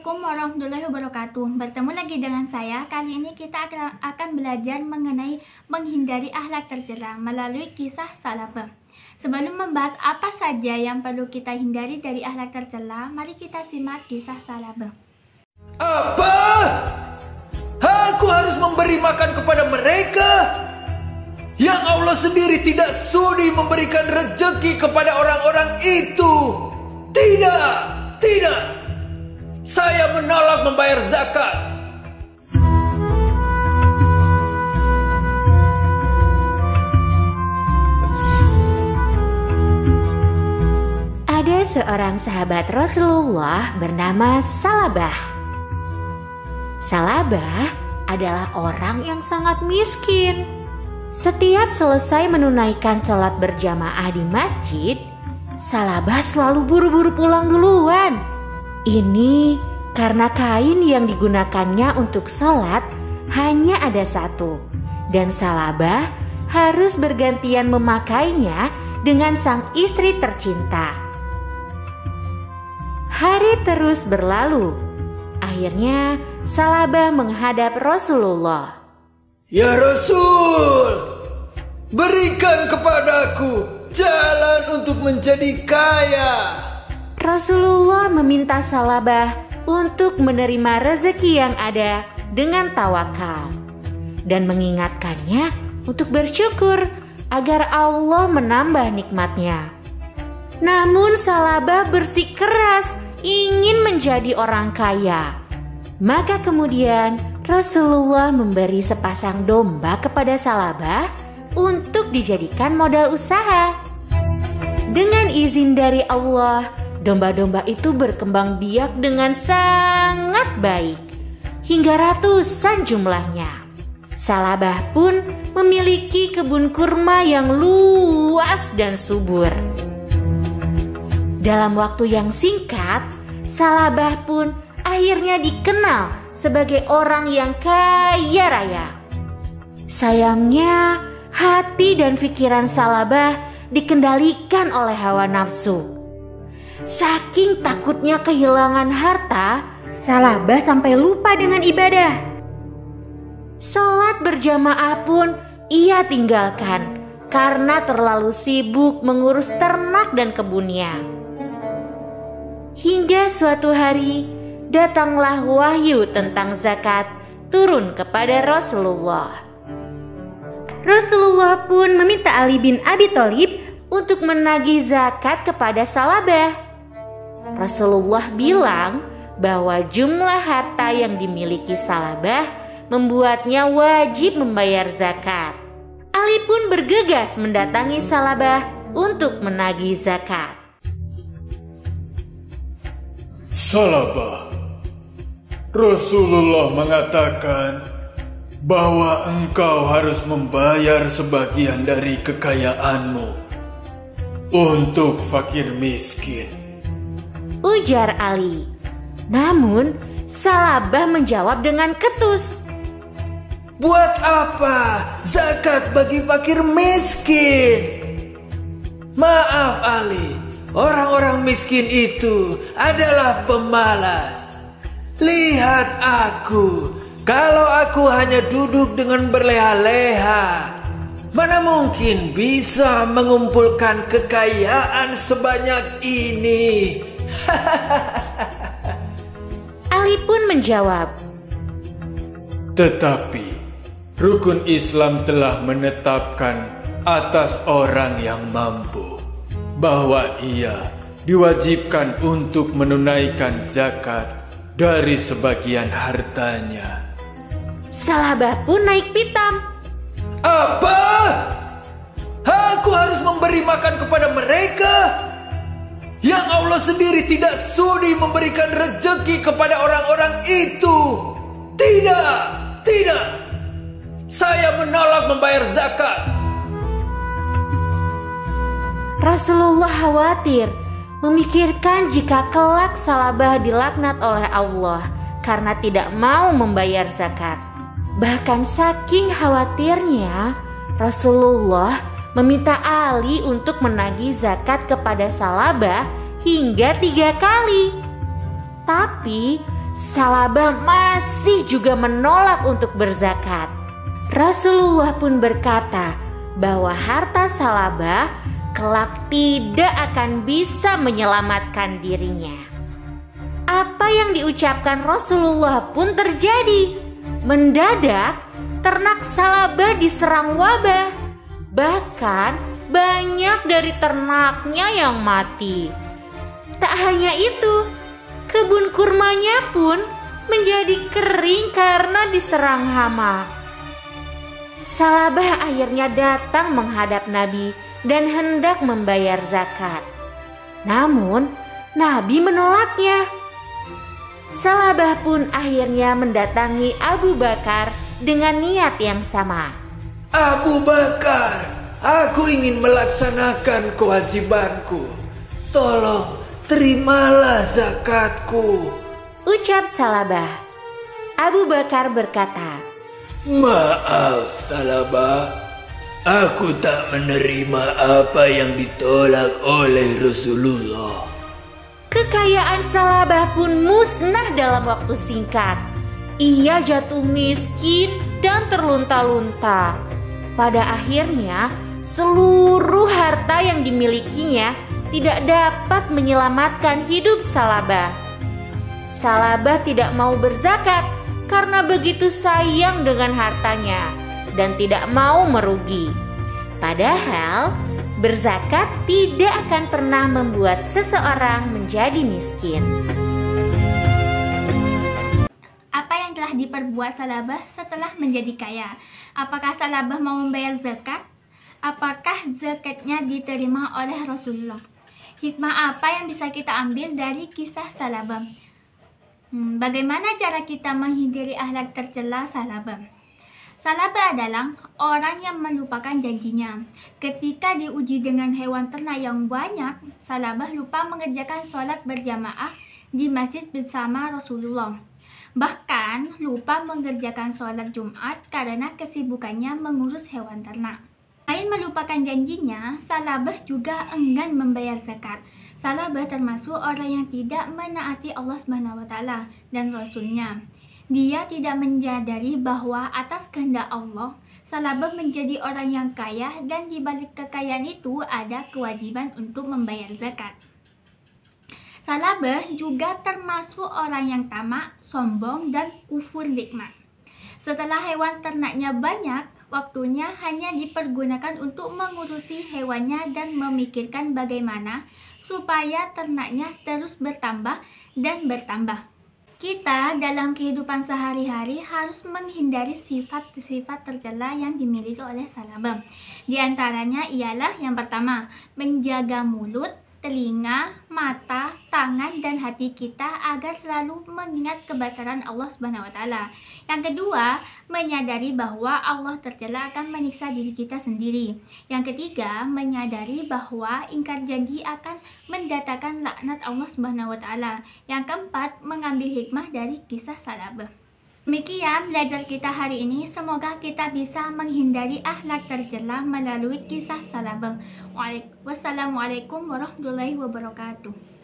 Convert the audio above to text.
Assalamualaikum warahmatullahi wabarakatuh. Bertemu lagi dengan saya. Kali ini kita akan belajar mengenai menghindari akhlak tercela melalui kisah salabah. Sebelum membahas apa saja yang perlu kita hindari dari akhlak tercela, mari kita simak kisah salabah. Apa? Aku harus memberi makan kepada mereka? Yang Allah sendiri tidak sudi memberikan rezeki kepada orang-orang itu. Tidak, tidak. Saya menolak membayar zakat. Ada seorang sahabat Rasulullah bernama Salabah. Salabah adalah orang yang sangat miskin. Setiap selesai menunaikan sholat berjamaah di masjid, Salabah selalu buru-buru pulang duluan. Ini karena kain yang digunakannya untuk sholat hanya ada satu, dan Salabah harus bergantian memakainya dengan sang istri tercinta. Hari terus berlalu. Akhirnya Salabah menghadap Rasulullah. Ya Rasul, berikan kepadaku jalan untuk menjadi kaya. Rasulullah meminta Salabah untuk menerima rezeki yang ada dengan tawakal dan mengingatkannya untuk bersyukur agar Allah menambah nikmatnya. Namun Salabah bersikeras ingin menjadi orang kaya. Maka kemudian Rasulullah memberi sepasang domba kepada Salabah untuk dijadikan modal usaha. Dengan izin dari Allah, domba-domba itu berkembang biak dengan sangat baik, hingga ratusan jumlahnya. Salabah pun memiliki kebun kurma yang luas dan subur. Dalam waktu yang singkat, Salabah pun akhirnya dikenal sebagai orang yang kaya raya. Sayangnya, hati dan pikiran Salabah dikendalikan oleh hawa nafsu. Saking takutnya kehilangan harta, Salabah sampai lupa dengan ibadah. Sholat berjamaah pun ia tinggalkan karena terlalu sibuk mengurus ternak dan kebunnya. Hingga suatu hari, datanglah wahyu tentang zakat turun kepada Rasulullah. Rasulullah pun meminta Ali bin Abi Thalib untuk menagih zakat kepada Salabah. Rasulullah bilang bahwa jumlah harta yang dimiliki Salabah membuatnya wajib membayar zakat. Ali pun bergegas mendatangi Salabah untuk menagih zakat. Salabah, Rasulullah mengatakan bahwa engkau harus membayar sebagian dari kekayaanmu untuk fakir miskin, ujar Ali. Namun Salabah menjawab dengan ketus. Buat apa zakat bagi fakir miskin? Maaf Ali, orang-orang miskin itu adalah pemalas. Lihat aku, kalau aku hanya duduk dengan berleha-leha, mana mungkin bisa mengumpulkan kekayaan sebanyak ini? Ali pun menjawab, tetapi rukun Islam telah menetapkan atas orang yang mampu bahwa ia diwajibkan untuk menunaikan zakat dari sebagian hartanya. Salabah pun naik pitam. Apa? Aku harus memberi makan kepada mereka? Yang Allah sendiri tidak sudi memberikan rezeki kepada orang-orang itu. Tidak, tidak. Saya menolak membayar zakat. Rasulullah khawatir memikirkan jika kelak Salabah dilaknat oleh Allah karena tidak mau membayar zakat. Bahkan saking khawatirnya, Rasulullah meminta Ali untuk menagih zakat kepada Salabah hingga 3 kali. Tapi Salabah masih juga menolak untuk berzakat. Rasulullah pun berkata bahwa harta Salabah kelak tidak akan bisa menyelamatkan dirinya. Apa yang diucapkan Rasulullah pun terjadi. Mendadak ternak Salabah diserang wabah. Bahkan banyak dari ternaknya yang mati. Tak hanya itu, kebun kurmanya pun menjadi kering karena diserang hama. Salabah akhirnya datang menghadap Nabi dan hendak membayar zakat. Namun, Nabi menolaknya. Salabah pun akhirnya mendatangi Abu Bakar dengan niat yang sama. Abu Bakar, aku ingin melaksanakan kewajibanku. Tolong terimalah zakatku, ucap Salabah. Abu Bakar berkata, maaf Salabah, aku tak menerima apa yang ditolak oleh Rasulullah. Kekayaan Salabah pun musnah dalam waktu singkat. Ia jatuh miskin dan terlunta-lunta. Pada akhirnya, seluruh harta yang dimilikinya tidak dapat menyelamatkan hidup Salabah. Salabah tidak mau berzakat karena begitu sayang dengan hartanya dan tidak mau merugi. Padahal berzakat tidak akan pernah membuat seseorang menjadi miskin. Apa yang telah diperbuat Salabah setelah menjadi kaya? Apakah Salabah mau membayar zakat? Apakah zakatnya diterima oleh Rasulullah? Hikmah apa yang bisa kita ambil dari kisah Salabah? Bagaimana cara kita menghindari akhlak tercela Salabah? Salabah adalah orang yang melupakan janjinya. Ketika diuji dengan hewan ternak yang banyak, Salabah lupa mengerjakan sholat berjamaah di masjid bersama Rasulullah. Bahkan lupa mengerjakan sholat Jumat karena kesibukannya mengurus hewan ternak. Selain melupakan janjinya, Salabah juga enggan membayar zakat. Salabah termasuk orang yang tidak menaati Allah SWT dan Rasulnya. Dia tidak menyadari bahwa atas kehendak Allah, Salabah menjadi orang yang kaya dan di balik kekayaan itu ada kewajiban untuk membayar zakat. Salabah juga termasuk orang yang tamak, sombong, dan kufur nikmat. Setelah hewan ternaknya banyak, waktunya hanya dipergunakan untuk mengurusi hewannya dan memikirkan bagaimana supaya ternaknya terus bertambah dan bertambah. Kita dalam kehidupan sehari-hari harus menghindari sifat-sifat tercela yang dimiliki oleh Salabah. Di antaranya ialah yang pertama, menjaga mulut, telinga, mata, tangan, dan hati kita agar selalu mengingat kebesaran Allah SWT. Yang kedua, menyadari bahwa Allah tercela akan menyiksa diri kita sendiri. Yang ketiga, menyadari bahwa ingkar janji akan mendatangkan laknat Allah SWT. Yang keempat, mengambil hikmah dari kisah Salabah. Demikian belajar kita hari ini. Semoga kita bisa menghindari akhlak tercela melalui kisah Salabah. Wassalamualaikum warahmatullahi wabarakatuh.